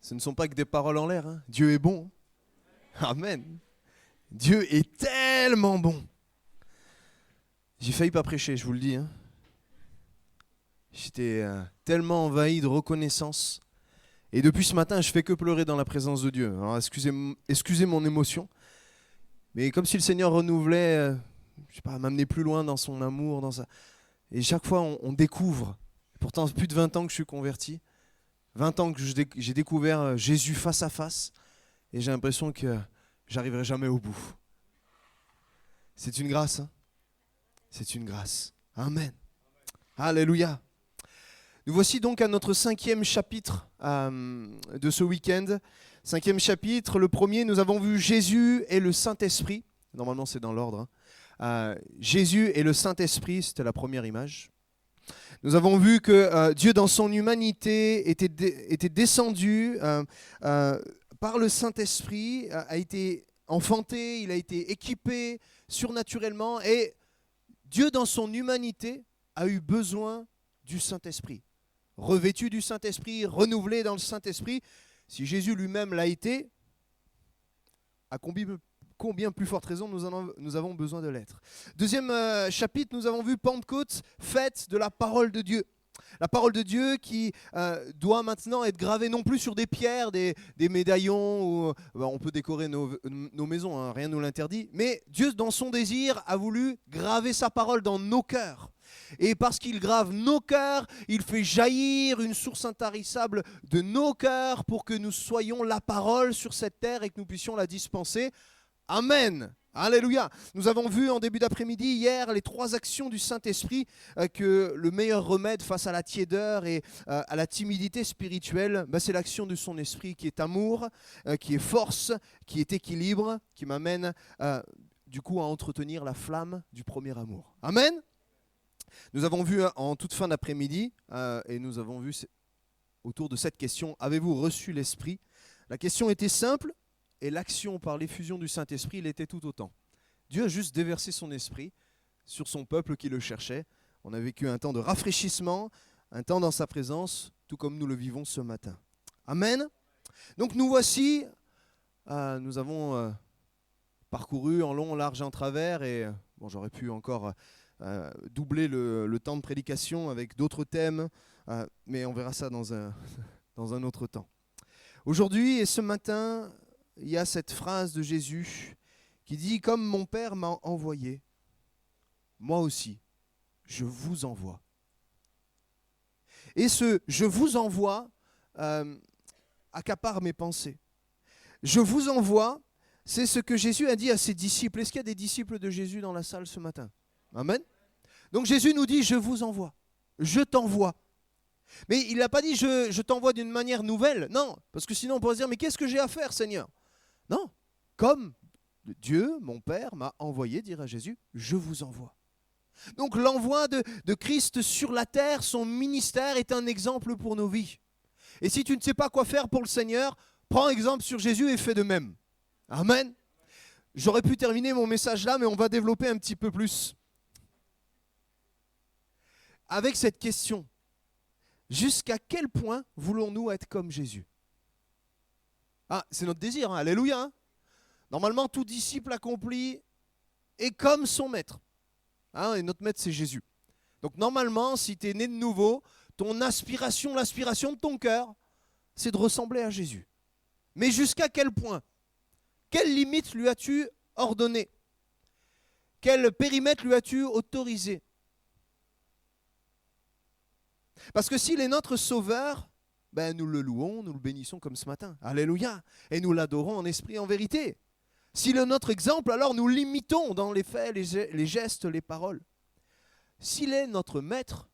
Ce ne sont pas que des paroles en l'air, hein. Dieu est bon. Amen. Dieu est tellement bon. J'ai failli pas prêcher, je vous le dis, hein. J'étais tellement envahi de reconnaissance. Et depuis ce matin, je fais que pleurer dans la présence de Dieu. Alors excusez mon émotion. Mais comme si le Seigneur renouvelait, je sais pas, m'amener plus loin dans son amour, dans sa... Et chaque fois, on découvre. Pourtant, plus de 20 ans que je suis converti. 20 ans que j'ai découvert Jésus face à face. Et j'ai l'impression que j'arriverai jamais au bout. C'est une grâce, hein? C'est une grâce. Amen. Alléluia. Nous voici donc à notre 5e chapitre de ce week-end. 5e chapitre, le premier, nous avons vu Jésus et le Saint-Esprit. Normalement, c'est dans l'ordre, hein. Jésus et le Saint-Esprit, c'était la première image. Nous avons vu que Dieu, dans son humanité, était descendu par le Saint-Esprit, a été enfanté, il a été équipé surnaturellement. Et Dieu, dans son humanité, a eu besoin du Saint-Esprit. Revêtu du Saint-Esprit, renouvelé dans le Saint-Esprit. Si Jésus lui-même l'a été, à combien plus forte raison nous avons besoin de l'être. Deuxième chapitre, nous avons vu Pentecôte, fête de la parole de Dieu. La parole de Dieu qui doit maintenant être gravée non plus sur des pierres, des médaillons, ou, on peut décorer nos maisons, hein, rien ne nous l'interdit, mais Dieu, dans son désir, a voulu graver sa parole dans nos cœurs. Et parce qu'il grave nos cœurs, il fait jaillir une source intarissable de nos cœurs pour que nous soyons la parole sur cette terre et que nous puissions la dispenser. Amen. Alléluia. Nous avons vu en début d'après-midi, hier, les 3 actions du Saint-Esprit, que le meilleur remède face à la tiédeur et à la timidité spirituelle, c'est l'action de son esprit qui est amour, qui est force, qui est équilibre, qui m'amène du coup à entretenir la flamme du premier amour. Amen. Nous avons vu en toute fin d'après-midi, et nous avons vu autour de cette question, avez-vous reçu l'Esprit? La question était simple. Et l'action par l'effusion du Saint-Esprit, il était tout autant. Dieu a juste déversé son esprit sur son peuple qui le cherchait. On a vécu un temps de rafraîchissement, un temps dans sa présence, tout comme nous le vivons ce matin. Amen. Donc nous voici, nous avons parcouru en long, en large et en travers, et j'aurais pu encore doubler le temps de prédication avec d'autres thèmes, mais on verra ça dans un autre temps. Aujourd'hui et ce matin, il y a cette phrase de Jésus qui dit « Comme mon Père m'a envoyé, moi aussi, je vous envoie. » Et ce « je vous envoie » accapare mes pensées. Je vous envoie, c'est ce que Jésus a dit à ses disciples. Est-ce qu'il y a des disciples de Jésus dans la salle ce matin? Amen. Donc Jésus nous dit « Je vous envoie, je t'envoie ». Mais il n'a pas dit je t'envoie d'une manière nouvelle. Non, parce que sinon on pourrait se dire « Mais qu'est-ce que j'ai à faire, Seigneur ?» Non, comme Dieu, mon Père, m'a envoyé, dira Jésus, je vous envoie. Donc l'envoi de Christ sur la terre, son ministère est un exemple pour nos vies. Et si tu ne sais pas quoi faire pour le Seigneur, prends exemple sur Jésus et fais de même. Amen. J'aurais pu terminer mon message là, mais on va développer un petit peu plus. Avec cette question, jusqu'à quel point voulons-nous être comme Jésus ? Ah, c'est notre désir, hein. Alléluia. Hein. Normalement, tout disciple accompli est comme son maître. Hein, et notre maître, c'est Jésus. Donc normalement, si tu es né de nouveau, ton aspiration, l'aspiration de ton cœur, c'est de ressembler à Jésus. Mais jusqu'à quel point? Quelle limite lui as-tu ordonné? Quel périmètre lui as-tu autorisé? Parce que s'il est notre sauveur, nous le louons, nous le bénissons comme ce matin. Alléluia. Et nous l'adorons en esprit et en vérité. S'il est notre exemple, alors nous l'imitons dans les faits, les gestes, les paroles. S'il est notre maître,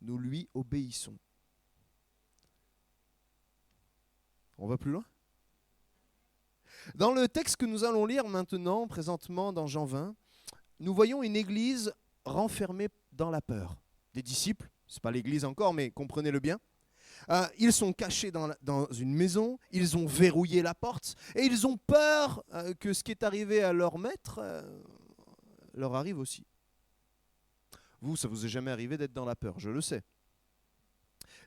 nous lui obéissons. On va plus loin? Dans le texte que nous allons lire maintenant, présentement dans Jean 20, nous voyons une église renfermée dans la peur. Des disciples, ce n'est pas l'église encore, mais comprenez-le bien. Ils sont cachés dans une maison, ils ont verrouillé la porte et ils ont peur que ce qui est arrivé à leur maître leur arrive aussi. Vous, ça vous est jamais arrivé d'être dans la peur, je le sais.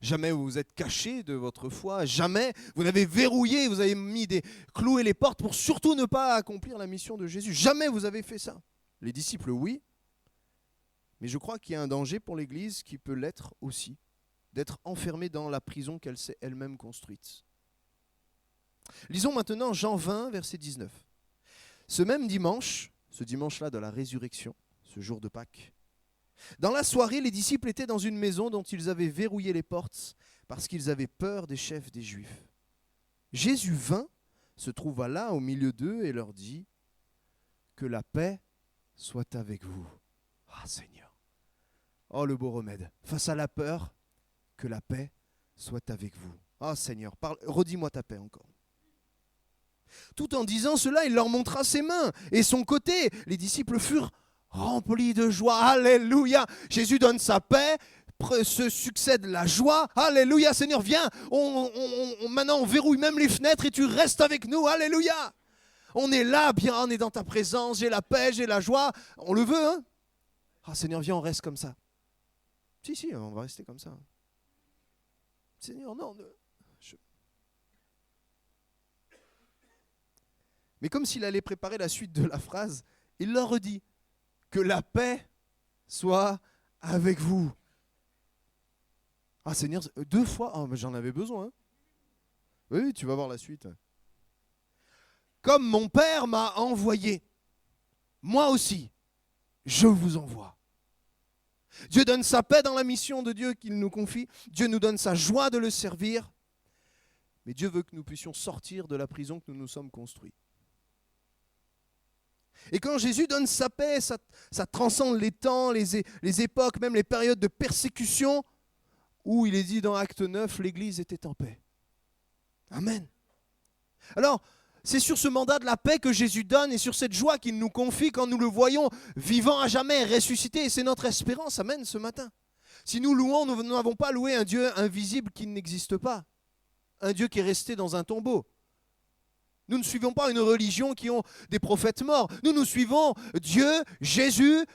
Jamais vous vous êtes caché de votre foi. Jamais vous n'avez verrouillé, vous avez cloué les portes pour surtout ne pas accomplir la mission de Jésus. Jamais vous avez fait ça. Les disciples, oui. Mais je crois qu'il y a un danger pour l'Église qui peut l'être aussi, d'être enfermée dans la prison qu'elle s'est elle-même construite. Lisons maintenant Jean 20, verset 19. Ce même dimanche, ce dimanche-là de la résurrection, ce jour de Pâques, dans la soirée, les disciples étaient dans une maison dont ils avaient verrouillé les portes parce qu'ils avaient peur des chefs des Juifs. Jésus vint, se trouva là au milieu d'eux et leur dit « Que la paix soit avec vous. » Ah Seigneur, oh le beau remède. Face à la peur, que la paix soit avec vous. Ah Seigneur, redis-moi ta paix encore. Tout en disant cela, il leur montra ses mains et son côté. Les disciples furent remplis de joie. Alléluia. Jésus donne sa paix, se succède la joie. Alléluia. Seigneur, viens. Maintenant, on verrouille même les fenêtres et tu restes avec nous. Alléluia. On est là, bien, on est dans ta présence. J'ai la paix, j'ai la joie. On le veut, hein? Ah Seigneur, viens, on reste comme ça. Si, on va rester comme ça. Seigneur, non. Mais comme s'il allait préparer la suite de la phrase, il leur redit que la paix soit avec vous. Ah Seigneur, 2 fois, oh, mais j'en avais besoin. Hein. Oui, tu vas voir la suite. Comme mon Père m'a envoyé, moi aussi, je vous envoie. Dieu donne sa paix dans la mission de Dieu qu'il nous confie. Dieu nous donne sa joie de le servir. Mais Dieu veut que nous puissions sortir de la prison que nous nous sommes construits. Et quand Jésus donne sa paix, ça transcende les temps, les époques, même les périodes de persécution, où il est dit dans Acte 9, l'Église était en paix. Amen. Alors, c'est sur ce mandat de la paix que Jésus donne et sur cette joie qu'il nous confie quand nous le voyons vivant à jamais, ressuscité. Et c'est notre espérance, amen, ce matin. Si nous louons, nous n'avons pas loué un Dieu invisible qui n'existe pas, un Dieu qui est resté dans un tombeau. Nous ne suivons pas une religion qui ont des prophètes morts. Nous suivons Dieu, Jésus,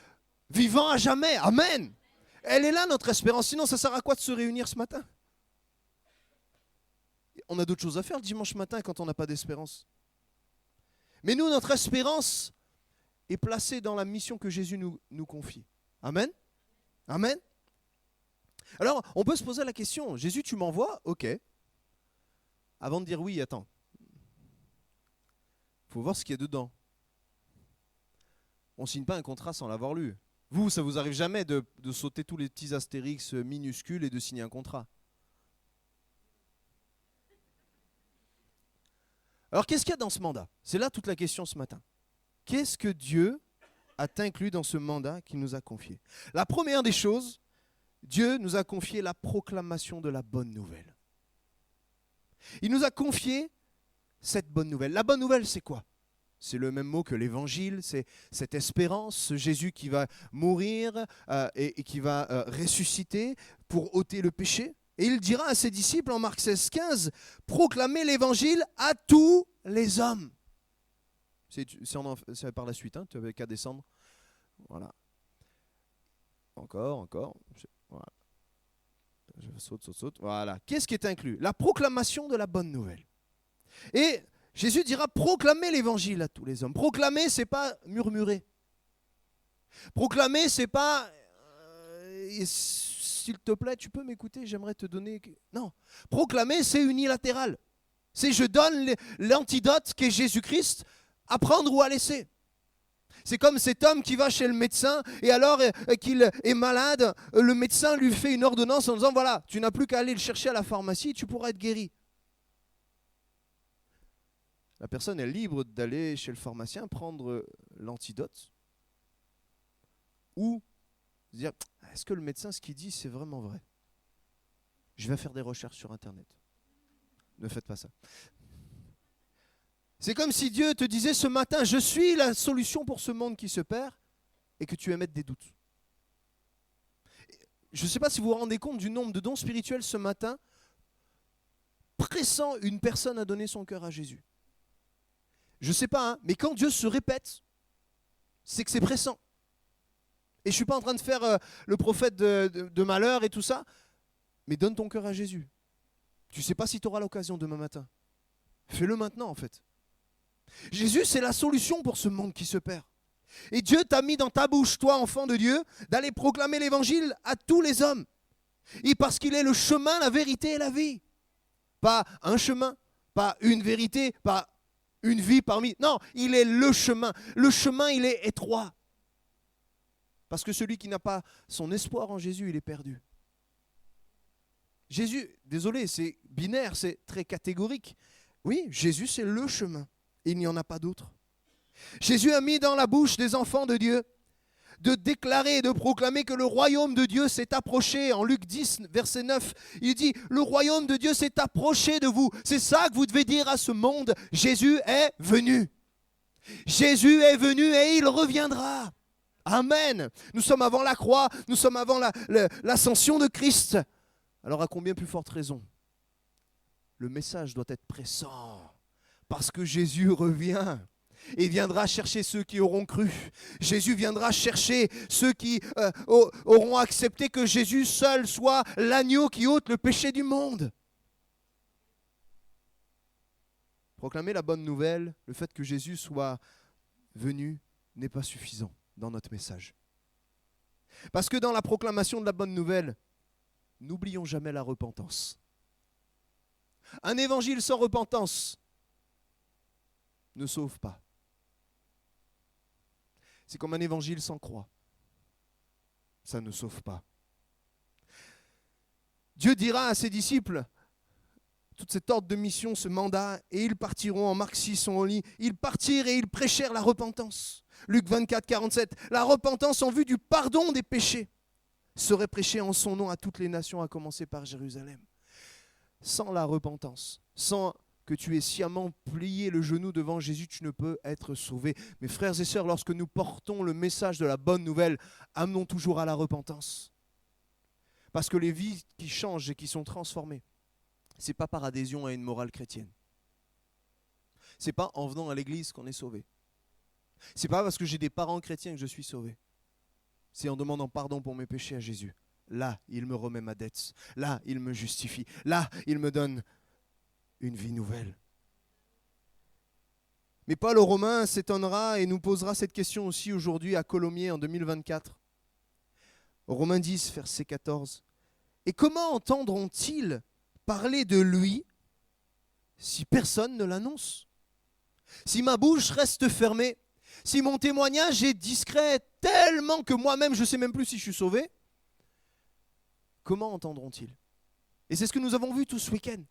vivant à jamais. Amen. Elle est là notre espérance. Sinon, ça sert à quoi de se réunir ce matin? On a d'autres choses à faire le dimanche matin quand on n'a pas d'espérance. Mais nous, notre espérance est placée dans la mission que Jésus nous confie. Amen. Amen. Alors, on peut se poser la question, Jésus, tu m'envoies? Ok. Avant de dire oui, attends. Il faut voir ce qu'il y a dedans. On ne signe pas un contrat sans l'avoir lu. Vous, ça vous arrive jamais de sauter tous les petits astérix minuscules et de signer un contrat. Alors, qu'est-ce qu'il y a dans ce mandat? C'est là toute la question ce matin. Qu'est-ce que Dieu a inclus dans ce mandat qu'il nous a confié? La première des choses, Dieu nous a confié la proclamation de la bonne nouvelle. Il nous a confié cette bonne nouvelle. La bonne nouvelle, c'est quoi? C'est le même mot que l'évangile, c'est cette espérance, ce Jésus qui va mourir et qui va ressusciter pour ôter le péché. Et il dira à ses disciples en Marc 16, 15, « Proclamez l'évangile à tous les hommes. » C'est par la suite, hein, tu n'avais qu'à descendre. Voilà. Encore. Voilà. Je saute. Voilà. Qu'est-ce qui est inclus? La proclamation de la bonne nouvelle. Et Jésus dira, proclamez l'évangile à tous les hommes. Proclamer, c'est pas murmurer. Proclamer, c'est pas s'il te plaît, tu peux m'écouter, j'aimerais te donner. Non. Proclamer, c'est unilatéral. C'est je donne l'antidote qu'est Jésus-Christ à prendre ou à laisser. C'est comme cet homme qui va chez le médecin et alors qu'il est malade, le médecin lui fait une ordonnance en disant voilà, tu n'as plus qu'à aller le chercher à la pharmacie, tu pourras être guéri. La personne est libre d'aller chez le pharmacien prendre l'antidote ou dire est-ce que le médecin, ce qu'il dit, c'est vraiment vrai? Je vais faire des recherches sur Internet. Ne faites pas ça. C'est comme si Dieu te disait ce matin, je suis la solution pour ce monde qui se perd et que tu émettes des doutes. Je ne sais pas si vous vous rendez compte du nombre de dons spirituels ce matin pressant une personne à donner son cœur à Jésus. Je ne sais pas, hein, mais quand Dieu se répète, c'est que c'est pressant. Et je ne suis pas en train de faire le prophète de malheur et tout ça, Mais donne ton cœur à Jésus. Tu ne sais pas si tu auras l'occasion demain matin. Fais-le maintenant en fait. Jésus, c'est la solution pour ce monde qui se perd. Et Dieu t'a mis dans ta bouche, toi enfant de Dieu, d'aller proclamer l'évangile à tous les hommes. Et parce qu'il est le chemin, la vérité et la vie. Pas un chemin, pas une vérité, pas une vie parmi... Non, il est le chemin. Le chemin, il est étroit. Parce que celui qui n'a pas son espoir en Jésus, il est perdu. Jésus, désolé, c'est binaire, c'est très catégorique. Oui, Jésus, c'est le chemin. Il n'y en a pas d'autre. Jésus a mis dans la bouche des enfants de Dieu de déclarer et de proclamer que le royaume de Dieu s'est approché. En Luc 10, verset 9, il dit « Le royaume de Dieu s'est approché de vous ». C'est ça que vous devez dire à ce monde. Jésus est venu. Jésus est venu et il reviendra. Amen. Nous sommes avant la croix, nous sommes avant l'ascension de Christ. Alors à combien plus forte raison, le message doit être pressant parce que Jésus revient. Et viendra chercher ceux qui auront cru. Jésus viendra chercher ceux qui auront accepté que Jésus seul soit l'agneau qui ôte le péché du monde. Proclamer la bonne nouvelle, le fait que Jésus soit venu, n'est pas suffisant dans notre message. Parce que dans la proclamation de la bonne nouvelle, n'oublions jamais la repentance. Un évangile sans repentance ne sauve pas. C'est comme un évangile sans croix. Ça ne sauve pas. Dieu dira à ses disciples, toute cette ordre de mission, ce mandat, et ils partiront, en Marc 6, sont au lit, ils partirent et ils prêchèrent la repentance. Luc 24, 47, la repentance en vue du pardon des péchés serait prêchée en son nom à toutes les nations, à commencer par Jérusalem. Sans la repentance, sans que tu aies sciemment plié le genou devant Jésus, tu ne peux être sauvé. Mes frères et sœurs, lorsque nous portons le message de la bonne nouvelle, amenons toujours à la repentance. Parce que les vies qui changent et qui sont transformées, ce n'est pas par adhésion à une morale chrétienne. Ce n'est pas en venant à l'église qu'on est sauvé. Ce n'est pas parce que j'ai des parents chrétiens que je suis sauvé. C'est en demandant pardon pour mes péchés à Jésus. Là, il me remet ma dette. Là, il me justifie. Là, il me donne une vie nouvelle. Mais Paul aux Romains s'étonnera et nous posera cette question aussi aujourd'hui à Colomiers en 2024. Romains 10, verset 14. Et comment entendront-ils parler de lui si personne ne l'annonce? Si ma bouche reste fermée, si mon témoignage est discret tellement que moi-même je ne sais même plus si je suis sauvé, comment entendront-ils? Et c'est ce que nous avons vu tout ce week-end.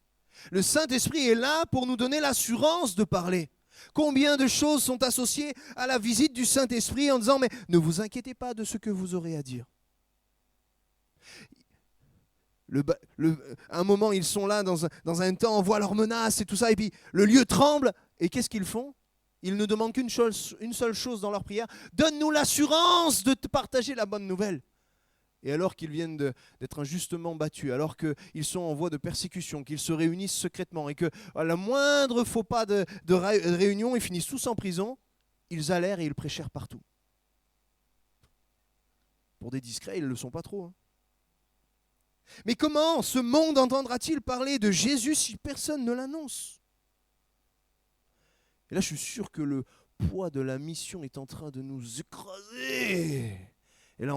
Le Saint-Esprit est là pour nous donner l'assurance de parler. Combien de choses sont associées à la visite du Saint-Esprit en disant « Mais ne vous inquiétez pas de ce que vous aurez à dire ». À un moment, ils sont là dans un temps, on voit leurs menaces et tout ça, et puis le lieu tremble. Et qu'est-ce qu'ils font? Ils ne demandent une seule chose dans leur prière. Donne-nous l'assurance de te partager la bonne nouvelle. Et alors qu'ils viennent d'être injustement battus, alors qu'ils sont en voie de persécution, qu'ils se réunissent secrètement et que à la moindre faux pas de réunion, ils finissent tous en prison, ils allèrent et ils prêchèrent partout. Pour des discrets, ils ne le sont pas trop. Hein. Mais comment ce monde entendra-t-il parler de Jésus si personne ne l'annonce? Et là, je suis sûr que le poids de la mission est en train de nous écraser. Et là,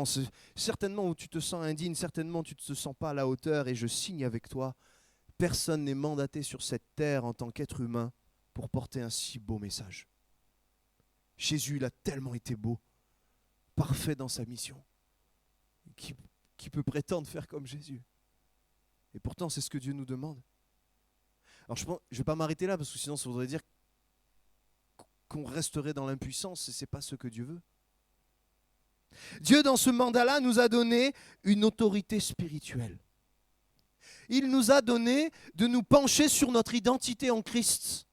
certainement où tu te sens indigne, certainement tu ne te sens pas à la hauteur, et je signe avec toi, personne n'est mandaté sur cette terre en tant qu'être humain pour porter un si beau message. Jésus, il a tellement été beau, parfait dans sa mission. Qui peut prétendre faire comme Jésus? Et pourtant, c'est ce que Dieu nous demande. Alors, je ne vais pas m'arrêter là, parce que sinon, ça voudrait dire qu'on resterait dans l'impuissance, et ce n'est pas ce que Dieu veut. Dieu, dans ce mandat-là, nous a donné une autorité spirituelle. Il nous a donné de nous pencher sur notre identité en Christ,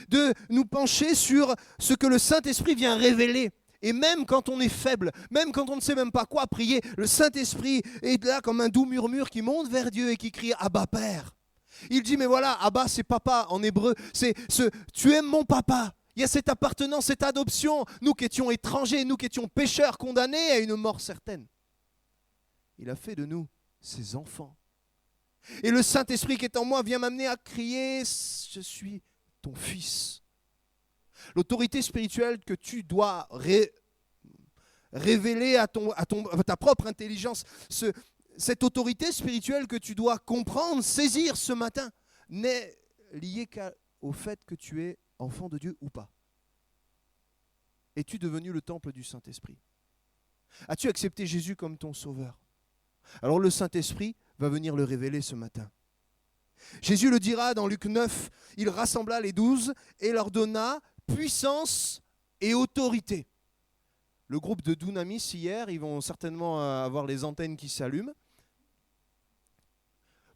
de nous pencher sur ce que le Saint-Esprit vient révéler. Et même quand on est faible, même quand on ne sait même pas quoi prier, le Saint-Esprit est là comme un doux murmure qui monte vers Dieu et qui crie « Abba, Père ». Il dit « Mais voilà, Abba, c'est papa en hébreu, c'est tu aimes mon papa ». Il y a cette appartenance, cette adoption. Nous qui étions étrangers, nous qui étions pécheurs, condamnés à une mort certaine. Il a fait de nous ses enfants. Et le Saint-Esprit qui est en moi vient m'amener à crier, je suis ton fils. L'autorité spirituelle que tu dois révéler à ta propre intelligence, cette autorité spirituelle que tu dois comprendre, saisir ce matin, n'est liée qu'au fait que tu es enfant de Dieu ou pas. Es-tu devenu le temple du Saint-Esprit? As-tu accepté Jésus comme ton sauveur? Alors le Saint-Esprit va venir le révéler ce matin. Jésus le dira dans Luc 9, il rassembla les 12 et leur donna puissance et autorité. Le groupe de Dunamis hier, ils vont certainement avoir les antennes qui s'allument.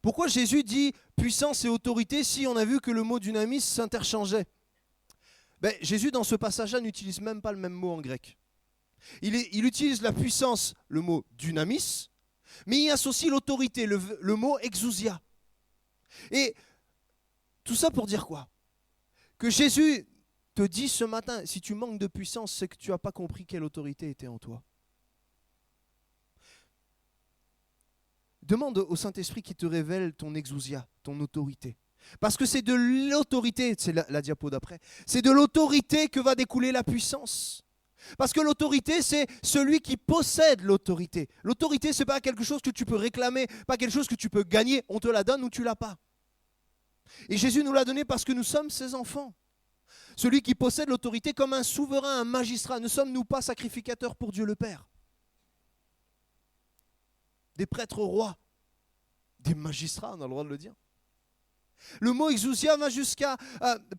Pourquoi Jésus dit puissance et autorité si on a vu que le mot dunamis s'interchangeait? Jésus dans ce passage-là n'utilise même pas le même mot en grec. Il utilise la puissance, le mot dunamis, mais il associe l'autorité, le mot exousia. Et tout ça pour dire quoi? Que Jésus te dit ce matin, si tu manques de puissance, c'est que tu n'as pas compris quelle autorité était en toi. Demande au Saint-Esprit qui te révèle ton exousia, ton autorité. Parce que c'est de l'autorité, c'est la diapo d'après, c'est de l'autorité que va découler la puissance. Parce que l'autorité, c'est celui qui possède l'autorité. L'autorité, ce n'est pas quelque chose que tu peux réclamer, pas quelque chose que tu peux gagner, on te la donne ou tu ne l'as pas. Et Jésus nous l'a donné parce que nous sommes ses enfants. Celui qui possède l'autorité comme un souverain, un magistrat. Ne sommes-nous pas sacrificateurs pour Dieu le Père? Des prêtres rois, des magistrats, on a le droit de le dire. Le mot exousia va jusqu'à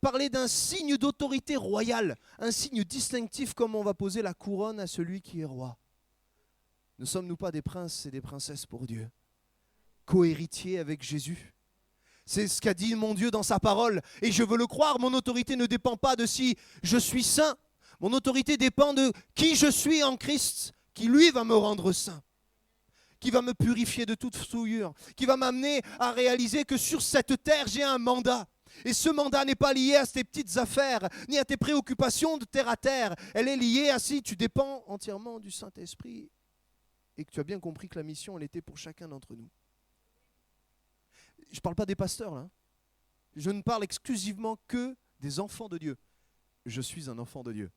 parler d'un signe d'autorité royale, un signe distinctif comme on va poser la couronne à celui qui est roi. Ne sommes-nous pas des princes et des princesses pour Dieu, co-héritiers avec Jésus? C'est ce qu'a dit mon Dieu dans sa parole. Et je veux le croire, mon autorité ne dépend pas de si je suis saint. Mon autorité dépend de qui je suis en Christ, qui lui va me rendre saint, qui va me purifier de toute souillure, qui va m'amener à réaliser que sur cette terre, j'ai un mandat. Et ce mandat n'est pas lié à tes petites affaires, ni à tes préoccupations de terre à terre. Elle est liée à si tu dépends entièrement du Saint-Esprit et que tu as bien compris que la mission, elle était pour chacun d'entre nous. Je ne parle pas des pasteurs, là. Je ne parle exclusivement que des enfants de Dieu. Je suis un enfant de Dieu.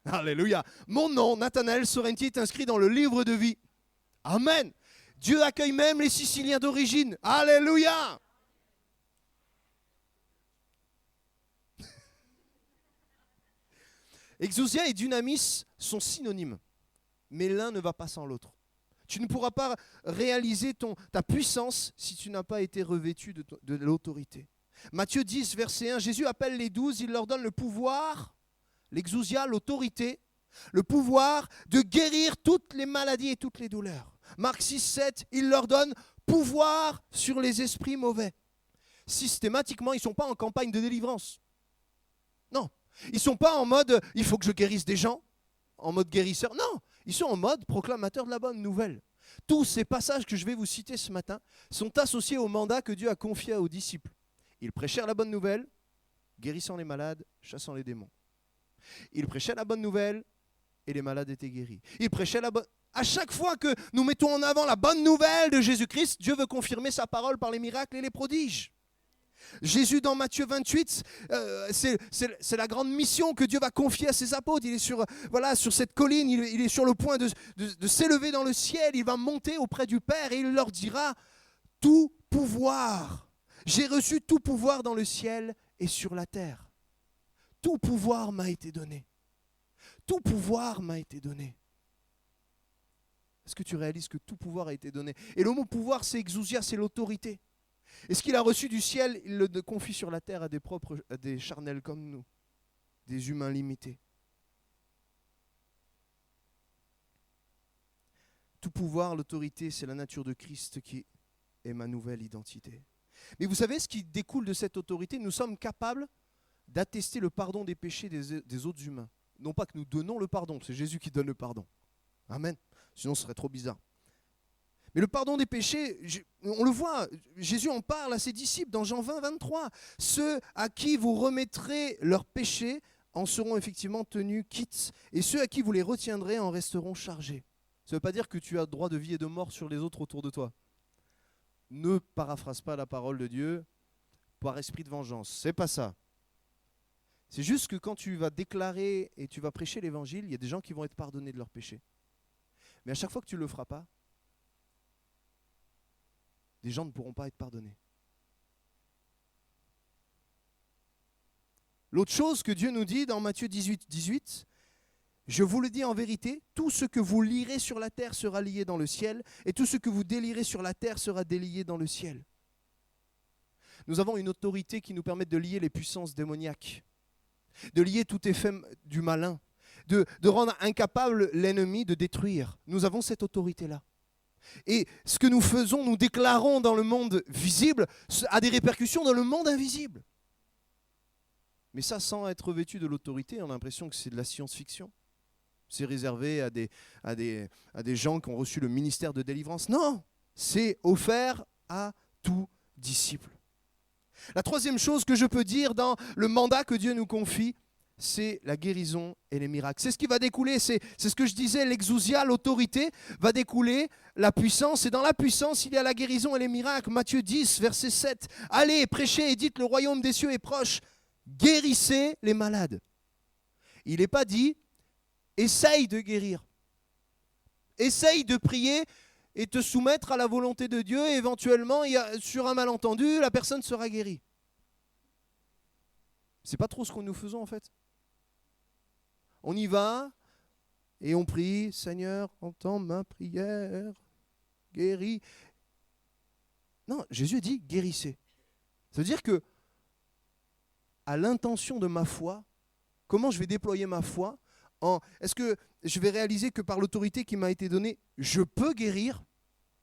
Alléluia. Mon nom, Nathanaël Sorrenti, est inscrit dans le livre de vie. Amen. Dieu accueille même les Siciliens d'origine. Alléluia. Exousia et dunamis sont synonymes, mais l'un ne va pas sans l'autre. Tu ne pourras pas réaliser ta puissance si tu n'as pas été revêtu de l'autorité. Matthieu 10, verset 1, Jésus appelle les 12, il leur donne le pouvoir, l'exousia, l'autorité, le pouvoir de guérir toutes les maladies et toutes les douleurs. Marc 6, 7, il leur donne pouvoir sur les esprits mauvais. Systématiquement, ils ne sont pas en campagne de délivrance. Non, ils ne sont pas en mode « il faut que je guérisse des gens », en mode guérisseur. Non, ils sont en mode proclamateur de la bonne nouvelle. Tous ces passages que je vais vous citer ce matin sont associés au mandat que Dieu a confié aux disciples. Ils prêchèrent la bonne nouvelle, guérissant les malades, chassant les démons. Ils prêchaient la bonne nouvelle et les malades étaient guéris. Ils prêchaient la bonne... À chaque fois que nous mettons en avant la bonne nouvelle de Jésus-Christ, Dieu veut confirmer sa parole par les miracles et les prodiges. Jésus dans Matthieu 28, c'est la grande mission que Dieu va confier à ses apôtres. Il est sur cette colline, il est sur le point de s'élever dans le ciel. Il va monter auprès du Père et il leur dira « Tout pouvoir, j'ai reçu tout pouvoir dans le ciel et sur la terre. Tout pouvoir m'a été donné. Tout pouvoir m'a été donné. » Est-ce que tu réalises que tout pouvoir a été donné? Et le mot pouvoir, c'est exousia, c'est l'autorité. Et ce qu'il a reçu du ciel, il le confie sur la terre à des charnels comme nous, des humains limités. Tout pouvoir, l'autorité, c'est la nature de Christ qui est ma nouvelle identité. Mais vous savez, ce qui découle de cette autorité, nous sommes capables d'attester le pardon des péchés des autres humains. Non pas que nous donnons le pardon, c'est Jésus qui donne le pardon. Amen. Sinon, ce serait trop bizarre. Mais le pardon des péchés, on le voit, Jésus en parle à ses disciples dans Jean 20, 23. Ceux à qui vous remettrez leurs péchés en seront effectivement tenus quittes, et ceux à qui vous les retiendrez en resteront chargés. Ça ne veut pas dire que tu as droit de vie et de mort sur les autres autour de toi. Ne paraphrase pas la parole de Dieu par esprit de vengeance. C'est pas ça. C'est juste que quand tu vas déclarer et tu vas prêcher l'évangile, il y a des gens qui vont être pardonnés de leurs péchés. Mais à chaque fois que tu ne le feras pas, des gens ne pourront pas être pardonnés. L'autre chose que Dieu nous dit dans Matthieu 18, je vous le dis en vérité, tout ce que vous lirez sur la terre sera lié dans le ciel, et tout ce que vous délirez sur la terre sera délié dans le ciel. Nous avons une autorité qui nous permet de lier les puissances démoniaques, de lier tout effet du malin, de rendre incapable l'ennemi de détruire. Nous avons cette autorité-là. Et ce que nous faisons, nous déclarons dans le monde visible, a des répercussions dans le monde invisible. Mais ça, sans être vêtu de l'autorité, on a l'impression que c'est de la science-fiction. C'est réservé à des gens qui ont reçu le ministère de délivrance. Non, c'est offert à tout disciple. La troisième chose que je peux dire dans le mandat que Dieu nous confie, c'est la guérison et les miracles. C'est ce qui va découler, c'est ce que je disais, l'exousia, l'autorité, va découler la puissance. Et dans la puissance, il y a la guérison et les miracles. Matthieu 10, verset 7. Allez, prêchez et dites, le royaume des cieux est proche. Guérissez les malades. Il n'est pas dit, essaye de guérir. Essaye de prier et te soumettre à la volonté de Dieu. Et éventuellement, sur un malentendu, la personne sera guérie. C'est pas trop ce que nous faisons en fait. On y va et on prie, Seigneur, entends ma prière, guéris. Non, Jésus dit guérissez. Ça veut dire que à l'intention de ma foi, comment je vais déployer ma foi, est-ce que je vais réaliser que par l'autorité qui m'a été donnée, je peux guérir?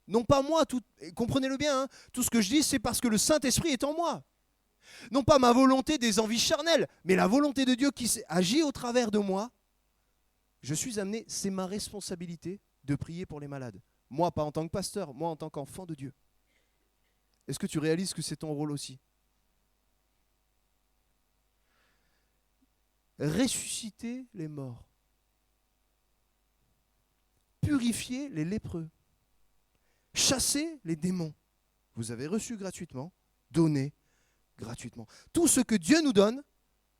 Non pas moi, comprenez-le bien, hein, tout ce que je dis, c'est parce que le Saint-Esprit est en moi. Non pas ma volonté des envies charnelles, mais la volonté de Dieu qui agit au travers de moi. Je suis amené, c'est ma responsabilité de prier pour les malades. Moi, pas en tant que pasteur, moi en tant qu'enfant de Dieu. Est-ce que tu réalises que c'est ton rôle aussi? Ressusciter les morts. Purifier les lépreux. Chasser les démons. Vous avez reçu gratuitement, donné gratuitement. Tout ce que Dieu nous donne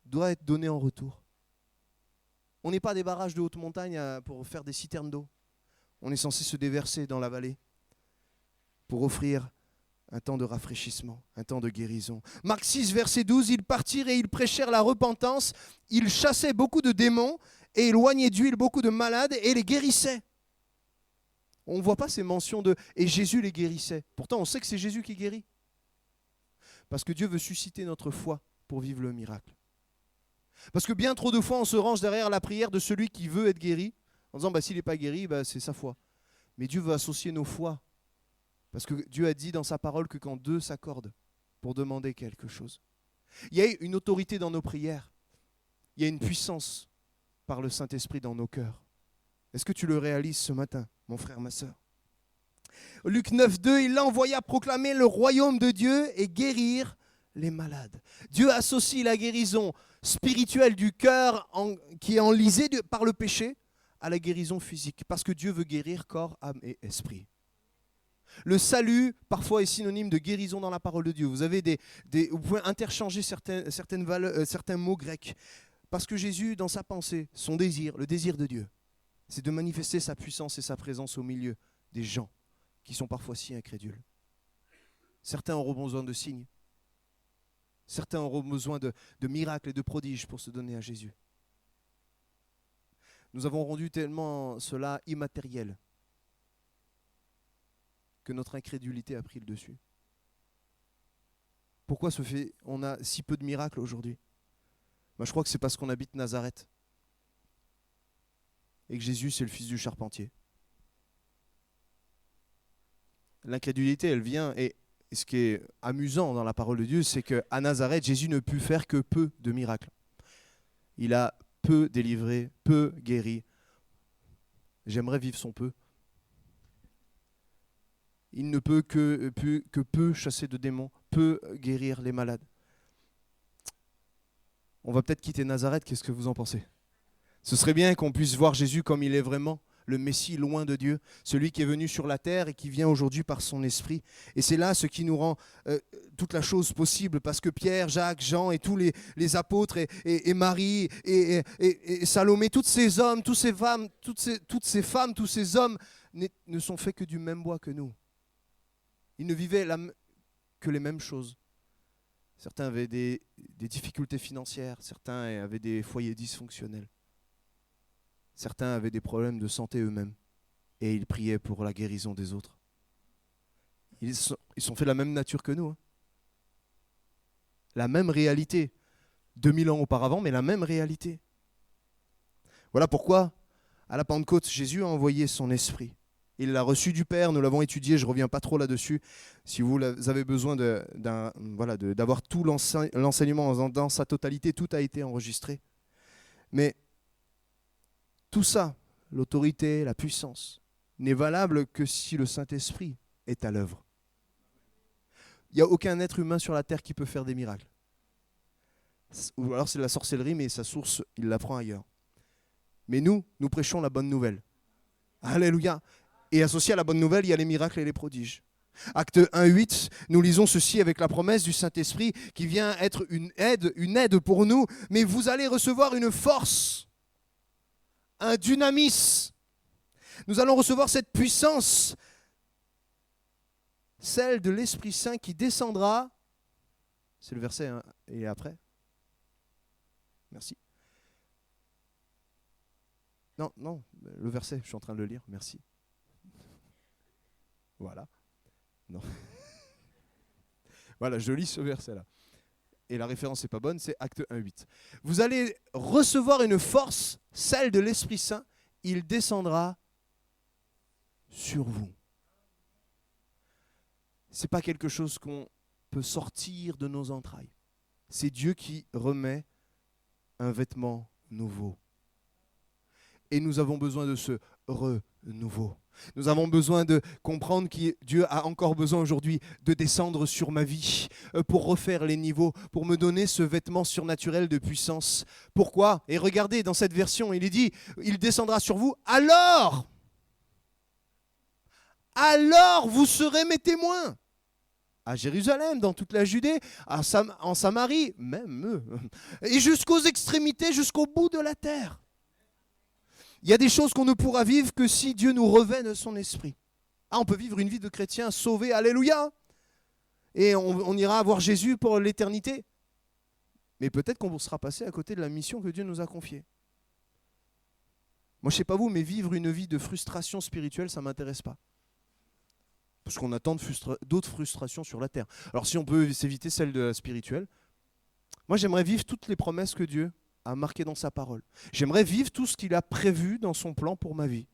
doit être donné en retour. On n'est pas des barrages de haute montagne pour faire des citernes d'eau. On est censé se déverser dans la vallée pour offrir un temps de rafraîchissement, un temps de guérison. Marc 6, verset 12, ils partirent et ils prêchèrent la repentance, ils chassaient beaucoup de démons et éloignaient d'huile beaucoup de malades et les guérissaient. On ne voit pas ces mentions de « et Jésus les guérissait ». Pourtant, on sait que c'est Jésus qui guérit. Parce que Dieu veut susciter notre foi pour vivre le miracle. Parce que bien trop de fois, on se range derrière la prière de celui qui veut être guéri, en disant s'il n'est pas guéri, c'est sa foi. Mais Dieu veut associer nos foi. Parce que Dieu a dit dans sa parole que quand deux s'accordent pour demander quelque chose, il y a une autorité dans nos prières. Il y a une puissance par le Saint-Esprit dans nos cœurs. Est-ce que tu le réalises ce matin, mon frère, ma sœur? Luc 9, 2, il l'envoya proclamer le royaume de Dieu et guérir les malades. Dieu associe la guérison spirituelle du cœur qui est enlisé par le péché à la guérison physique. Parce que Dieu veut guérir corps, âme et esprit. Le salut, parfois, est synonyme de guérison dans la parole de Dieu. Vous pouvez interchanger certains mots grecs. Parce que Jésus, dans sa pensée, son désir, le désir de Dieu, c'est de manifester sa puissance et sa présence au milieu des gens qui sont parfois si incrédules. Certains auront besoin de signes. Certains auront besoin de miracles et de prodiges pour se donner à Jésus. Nous avons rendu tellement cela immatériel que notre incrédulité a pris le dessus. Pourquoi on a si peu de miracles aujourd'hui? Je crois que c'est parce qu'on habite Nazareth et que Jésus, c'est le fils du charpentier. L'incrédulité, elle vient, et ce qui est amusant dans la parole de Dieu, c'est qu'à Nazareth, Jésus ne put faire que peu de miracles. Il a peu délivré, peu guéri. J'aimerais vivre son peu. Il ne peut que peu chasser de démons, peu guérir les malades. On va peut-être quitter Nazareth, qu'est-ce que vous en pensez? Ce serait bien qu'on puisse voir Jésus comme il est vraiment, le Messie loin de Dieu, celui qui est venu sur la terre et qui vient aujourd'hui par son esprit. Et c'est là ce qui nous rend toute la chose possible, parce que Pierre, Jacques, Jean et tous les apôtres et Marie et Salomé, tous ces hommes, toutes ces femmes, tous ces hommes ne sont faits que du même bois que nous. Ils ne vivaient que les mêmes choses. Certains avaient des difficultés financières, certains avaient des foyers dysfonctionnels. Certains avaient des problèmes de santé eux-mêmes et ils priaient pour la guérison des autres. Ils sont faits de la même nature que nous. La même réalité. 2000 ans auparavant, mais la même réalité. Voilà pourquoi, à la Pentecôte, Jésus a envoyé son esprit. Il l'a reçu du Père, nous l'avons étudié, je ne reviens pas trop là-dessus. Si vous avez besoin d'avoir tout l'enseignement dans sa totalité, tout a été enregistré. Mais tout ça, l'autorité, la puissance, n'est valable que si le Saint-Esprit est à l'œuvre. Il n'y a aucun être humain sur la terre qui peut faire des miracles. Ou alors c'est de la sorcellerie, mais sa source, il la prend ailleurs. Mais nous prêchons la bonne nouvelle. Alléluia. Et associé à la bonne nouvelle, il y a les miracles et les prodiges. Acte 1:8, nous lisons ceci avec la promesse du Saint-Esprit qui vient être une aide pour nous, mais vous allez recevoir une force, un dynamis. Nous allons recevoir cette puissance, celle de l'Esprit Saint qui descendra. C'est le verset et après. Merci. Non, le verset, je suis en train de le lire, merci. Voilà. Non. Voilà, je lis ce verset-là. Et la référence n'est pas bonne, c'est Acte 1:8. Vous allez recevoir une force, celle de l'Esprit Saint, il descendra sur vous. Ce n'est pas quelque chose qu'on peut sortir de nos entrailles. C'est Dieu qui remet un vêtement nouveau. Et nous avons besoin de ce renouveau. Nous avons besoin de comprendre que Dieu a encore besoin aujourd'hui de descendre sur ma vie pour refaire les niveaux, pour me donner ce vêtement surnaturel de puissance. Pourquoi ? Et regardez, dans cette version, il est dit, il descendra sur vous, alors vous serez mes témoins. À Jérusalem, dans toute la Judée, en Samarie, même, et jusqu'aux extrémités, jusqu'au bout de la terre. Il y a des choses qu'on ne pourra vivre que si Dieu nous revêt de son esprit. On peut vivre une vie de chrétien sauvé, alléluia. Et on ira voir Jésus pour l'éternité. Mais peut-être qu'on sera passé à côté de la mission que Dieu nous a confiée. Moi, je ne sais pas vous, mais vivre une vie de frustration spirituelle, ça ne m'intéresse pas. Parce qu'on a tant d'autres frustrations sur la terre. Alors si on peut s'éviter celle de la spirituelle, moi j'aimerais vivre toutes les promesses que Dieu a marquées dans sa parole. J'aimerais vivre tout ce qu'il a prévu dans son plan pour ma vie.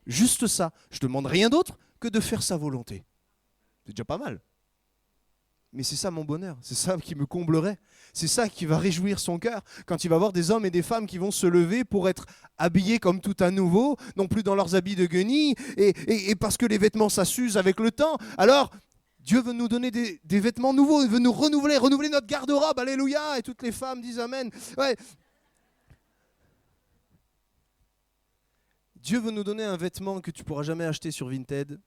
Juste ça. Je ne demande rien d'autre que de faire sa volonté. C'est déjà pas mal. Mais c'est ça mon bonheur, c'est ça qui me comblerait. C'est ça qui va réjouir son cœur quand il va voir des hommes et des femmes qui vont se lever pour être habillés comme tout à nouveau, non plus dans leurs habits de guenilles, et parce que les vêtements ça s'use avec le temps. Alors, Dieu veut nous donner des vêtements nouveaux, il veut nous renouveler notre garde-robe, alléluia, et toutes les femmes disent amen. Ouais. Dieu veut nous donner un vêtement que tu ne pourras jamais acheter sur Vinted.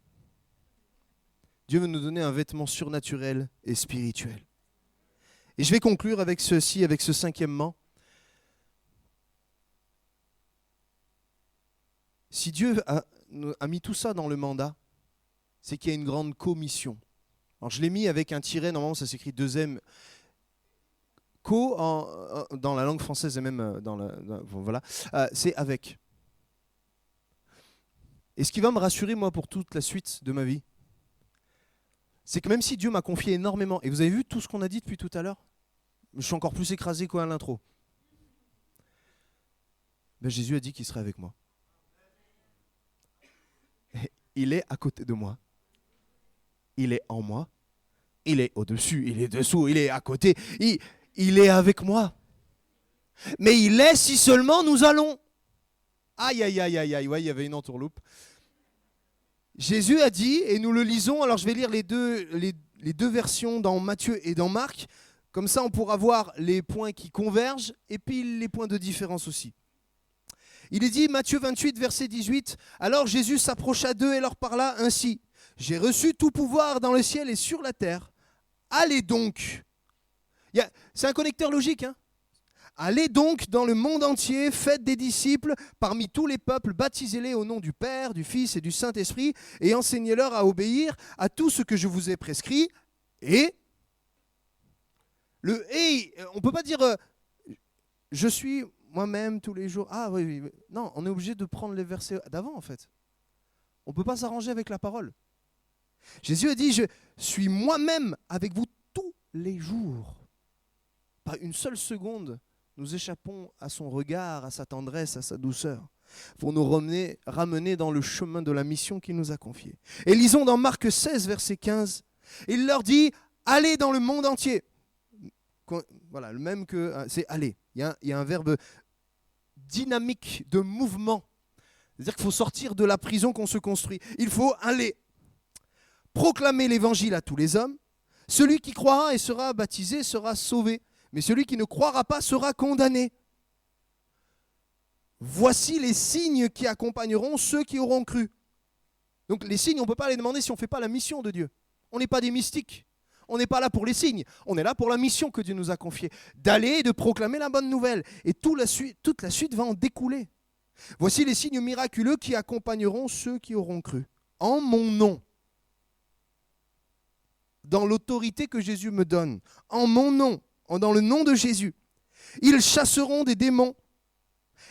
Dieu veut nous donner un vêtement surnaturel et spirituel. Et je vais conclure avec ceci, avec ce cinquièmement. Si Dieu a mis tout ça dans le mandat, c'est qu'il y a une grande commission. Alors je l'ai mis avec un tiret, normalement ça s'écrit 2M. Dans la langue française et même voilà, c'est avec. Et ce qui va me rassurer, moi, pour toute la suite de ma vie, c'est que même si Dieu m'a confié énormément, et vous avez vu tout ce qu'on a dit depuis tout à l'heure, je suis encore plus écrasé qu'à l'intro. Ben, Jésus a dit qu'il serait avec moi. Et il est à côté de moi. Il est en moi. Il est au-dessus, il est dessous, il est à côté. Il est avec moi. Mais il est si seulement nous allons. Aïe, aïe, aïe, aïe, aïe. Ouais, il y avait une entourloupe. Jésus a dit, et nous le lisons, alors je vais lire les deux versions dans Matthieu et dans Marc, comme ça on pourra voir les points qui convergent et puis les points de différence aussi. Il est dit, Matthieu 28, verset 18, « Alors Jésus s'approcha d'eux et leur parla ainsi. J'ai reçu tout pouvoir dans le ciel et sur la terre. Allez donc. » C'est un connecteur logique, hein. Allez donc dans le monde entier, faites des disciples parmi tous les peuples, baptisez-les au nom du Père, du Fils et du Saint-Esprit, et enseignez-leur à obéir à tout ce que je vous ai prescrit. Et le « et », on ne peut pas dire je suis moi-même tous les jours. Ah oui, oui. Non, on est obligé de prendre les versets d'avant en fait. On ne peut pas s'arranger avec la parole. Jésus a dit, je suis moi-même avec vous tous les jours. Pas une seule seconde, nous échappons à son regard, à sa tendresse, à sa douceur, pour nous ramener dans le chemin de la mission qu'il nous a confiée. Et lisons dans Marc 16, verset 15, il leur dit, allez dans le monde entier. Voilà, le même que, c'est aller. Il y a un verbe dynamique de mouvement. C'est-à-dire qu'il faut sortir de la prison qu'on se construit. Il faut aller proclamer l'évangile à tous les hommes. Celui qui croira et sera baptisé sera sauvé. Mais celui qui ne croira pas sera condamné. Voici les signes qui accompagneront ceux qui auront cru. Donc les signes, on ne peut pas les demander si on ne fait pas la mission de Dieu. On n'est pas des mystiques. On n'est pas là pour les signes. On est là pour la mission que Dieu nous a confiée. D'aller et de proclamer la bonne nouvelle. Et toute la suite va en découler. Voici les signes miraculeux qui accompagneront ceux qui auront cru. En mon nom. Dans l'autorité que Jésus me donne. En mon nom. Dans le nom de Jésus. Ils chasseront des démons.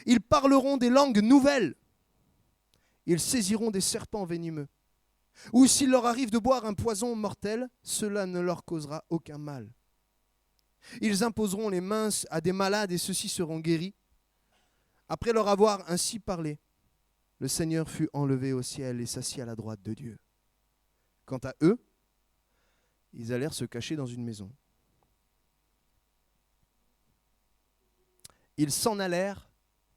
Ils parleront des langues nouvelles. Ils saisiront des serpents venimeux. Ou s'il leur arrive de boire un poison mortel, cela ne leur causera aucun mal. Ils imposeront les mains à des malades et ceux-ci seront guéris. Après leur avoir ainsi parlé, le Seigneur fut enlevé au ciel et s'assit à la droite de Dieu. Quant à eux, ils allèrent se cacher dans une maison. Ils s'en allèrent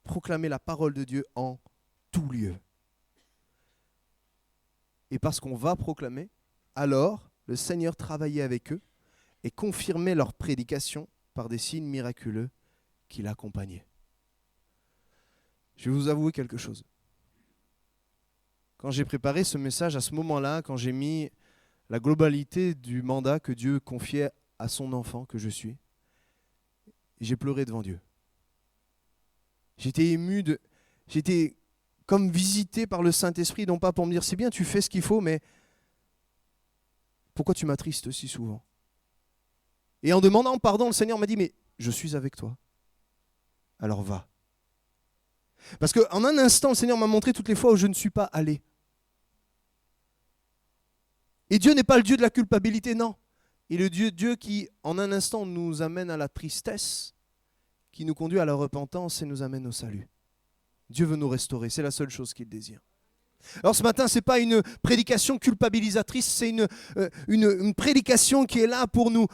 proclamer la parole de Dieu en tout lieu. Et parce qu'on va proclamer, alors le Seigneur travaillait avec eux et confirmait leur prédication par des signes miraculeux qui l'accompagnaient. Je vais vous avouer quelque chose. Quand j'ai préparé ce message à ce moment-là, quand j'ai mis la globalité du mandat que Dieu confiait à son enfant que je suis, j'ai pleuré devant Dieu. J'étais ému, j'étais comme visité par le Saint-Esprit, non pas pour me dire, c'est bien, tu fais ce qu'il faut, mais pourquoi tu m'attristes si souvent? Et en demandant pardon, le Seigneur m'a dit, mais je suis avec toi, alors va. Parce qu'en un instant, le Seigneur m'a montré toutes les fois où je ne suis pas allé. Et Dieu n'est pas le Dieu de la culpabilité, non. Il est le Dieu qui, en un instant, nous amène à la tristesse, qui nous conduit à la repentance et nous amène au salut. Dieu veut nous restaurer, c'est la seule chose qu'il désire. Alors ce matin, ce n'est pas une prédication culpabilisatrice, c'est une prédication qui est là pour nous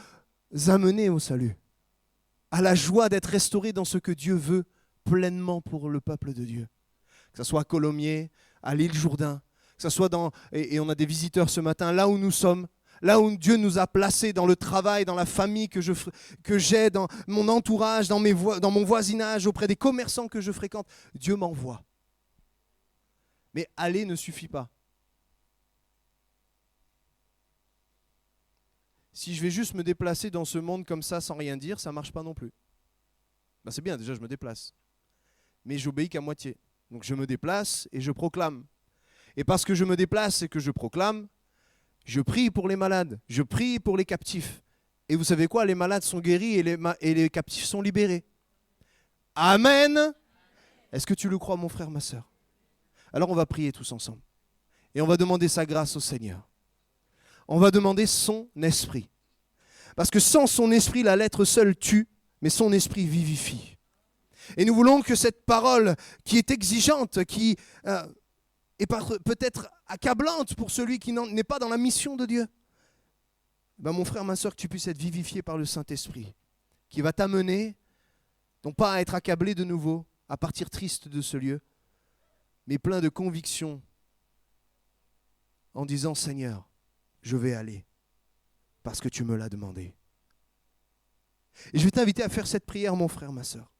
amener au salut, à la joie d'être restaurés dans ce que Dieu veut pleinement pour le peuple de Dieu. Que ce soit à Colomiers, à l'île Jourdain, que ce soit et on a des visiteurs ce matin, là où nous sommes, là où Dieu nous a placés dans le travail, dans la famille que j'ai, dans mon entourage, dans mon voisinage, auprès des commerçants que je fréquente, Dieu m'envoie. Mais aller ne suffit pas. Si je vais juste me déplacer dans ce monde comme ça sans rien dire, ça ne marche pas non plus. Ben c'est bien, déjà je me déplace. Mais j'obéis qu'à moitié. Donc je me déplace et je proclame. Et parce que je me déplace et que je proclame, je prie pour les malades, je prie pour les captifs. Et vous savez quoi? Les malades sont guéris et les captifs sont libérés. Amen. Est-ce que tu le crois, mon frère, ma sœur? Alors on va prier tous ensemble. Et on va demander sa grâce au Seigneur. On va demander son esprit. Parce que sans son esprit, la lettre seule tue, mais son esprit vivifie. Et nous voulons que cette parole qui est exigeante, qui est peut-être accablante pour celui qui n'est pas dans la mission de Dieu, ben mon frère, ma soeur, que tu puisses être vivifié par le Saint-Esprit, qui va t'amener, non pas à être accablé de nouveau, à partir triste de ce lieu, mais plein de conviction, en disant, Seigneur, je vais aller, parce que tu me l'as demandé. Et je vais t'inviter à faire cette prière, mon frère, ma soeur.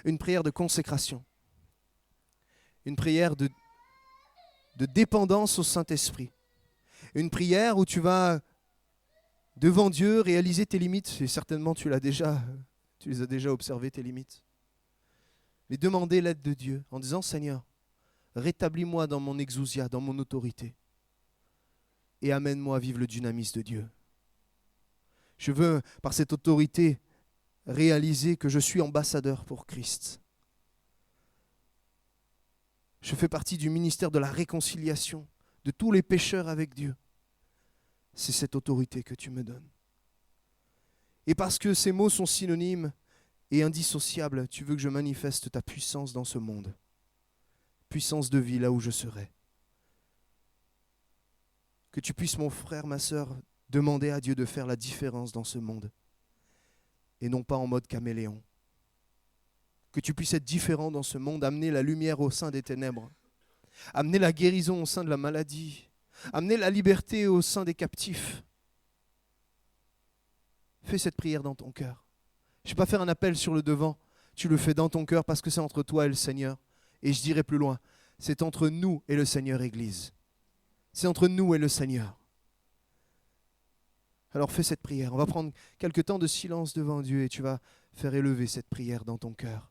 Une prière de consécration. Une prière de dépendance au Saint-Esprit. Une prière où tu vas devant Dieu réaliser tes limites. Et certainement tu les as déjà observées, tes limites. Mais demander l'aide de Dieu en disant, Seigneur, rétablis-moi dans mon exousia, dans mon autorité. Et amène-moi à vivre le dynamisme de Dieu. Je veux, par cette autorité, réaliser que je suis ambassadeur pour Christ. Je fais partie du ministère de la réconciliation de tous les pécheurs avec Dieu. C'est cette autorité que tu me donnes. Et parce que ces mots sont synonymes et indissociables, tu veux que je manifeste ta puissance dans ce monde. Puissance de vie là où je serai. Que tu puisses, mon frère, ma sœur, demander à Dieu de faire la différence dans ce monde. Et non pas en mode caméléon. Que tu puisses être différent dans ce monde, amener la lumière au sein des ténèbres, amener la guérison au sein de la maladie, amener la liberté au sein des captifs. Fais cette prière dans ton cœur. Je ne vais pas faire un appel sur le devant, tu le fais dans ton cœur parce que c'est entre toi et le Seigneur. Et je dirai plus loin, c'est entre nous et le Seigneur Église. C'est entre nous et le Seigneur. Alors fais cette prière. On va prendre quelques temps de silence devant Dieu et tu vas faire élever cette prière dans ton cœur.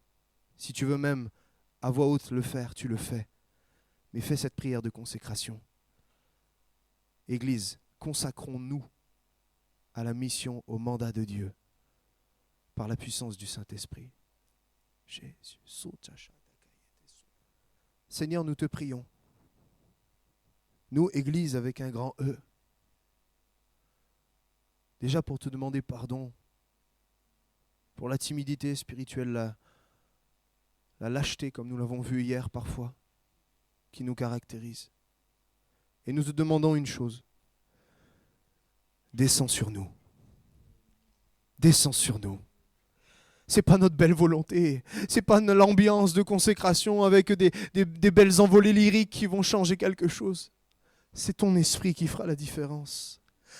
Si tu veux même à voix haute le faire, tu le fais. Mais fais cette prière de consécration. Église, consacrons-nous à la mission, au mandat de Dieu, par la puissance du Saint-Esprit. Jésus. Seigneur, nous te prions. Nous, Église avec un grand E. Déjà pour te demander pardon pour la timidité spirituelle, la lâcheté, comme nous l'avons vu hier parfois, qui nous caractérise. Et nous te demandons une chose. Descends sur nous. Descends sur nous. C'est pas notre belle volonté, c'est pas l'ambiance de consécration avec des belles envolées lyriques qui vont changer quelque chose. C'est ton esprit qui fera la différence.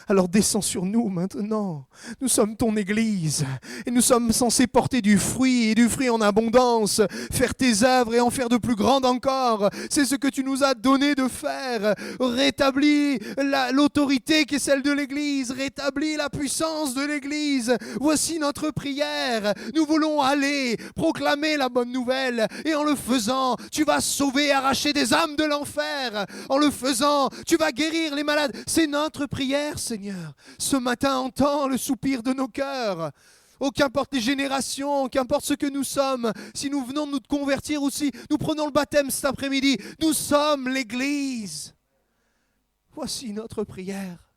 Alors descends sur nous maintenant. Nous sommes ton Église et nous sommes censés porter du fruit et du fruit en abondance, faire tes œuvres et en faire de plus grandes encore. C'est ce que tu nous as donné de faire. Rétablis l'autorité qui est celle de l'Église, rétablis la puissance de l'Église. Voici notre prière. Nous voulons aller proclamer la bonne nouvelle et en le faisant, tu vas sauver et arracher des âmes de l'enfer. En le faisant, tu vas guérir les malades. C'est notre prière, Seigneur. Ce matin, entends le soupir de nos cœurs. Oh, qu'importe les générations, qu'importe ce que nous sommes, si nous venons de nous convertir ou si nous prenons le baptême cet après-midi, nous sommes l'Église. Voici notre prière.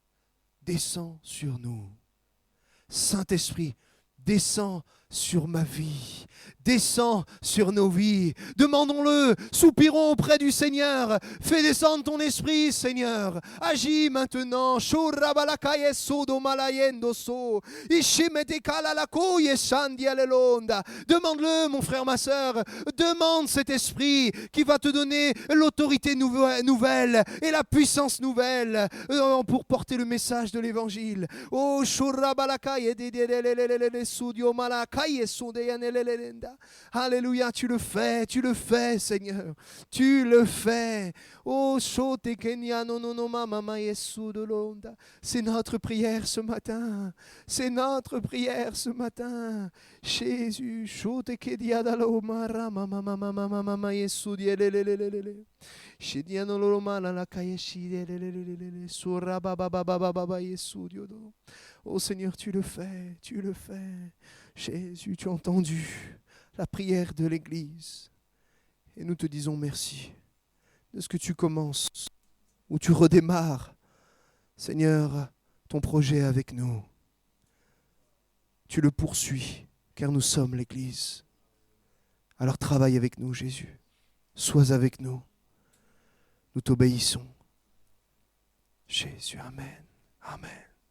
Descends sur nous. Saint-Esprit, descends sur ma vie. Descends sur nos vies. Demandons-le, soupirons auprès du Seigneur. Fais descendre ton esprit, Seigneur. Agis maintenant. Demande-le, mon frère, ma sœur. Demande cet esprit qui va te donner l'autorité nouvelle et la puissance nouvelle pour porter le message de l'Évangile. Oh, alléluia, tu le fais, Seigneur. Tu le fais. Oh, c'est notre prière ce matin. C'est notre prière ce matin. Jésus, oh Seigneur, tu le fais. Jésus, tu as entendu la prière de l'Église. Et nous te disons merci de ce que tu commences, ou tu redémarres, Seigneur, ton projet avec nous. Tu le poursuis, car nous sommes l'Église. Alors travaille avec nous, Jésus. Sois avec nous. Nous t'obéissons. Jésus, Amen. Amen.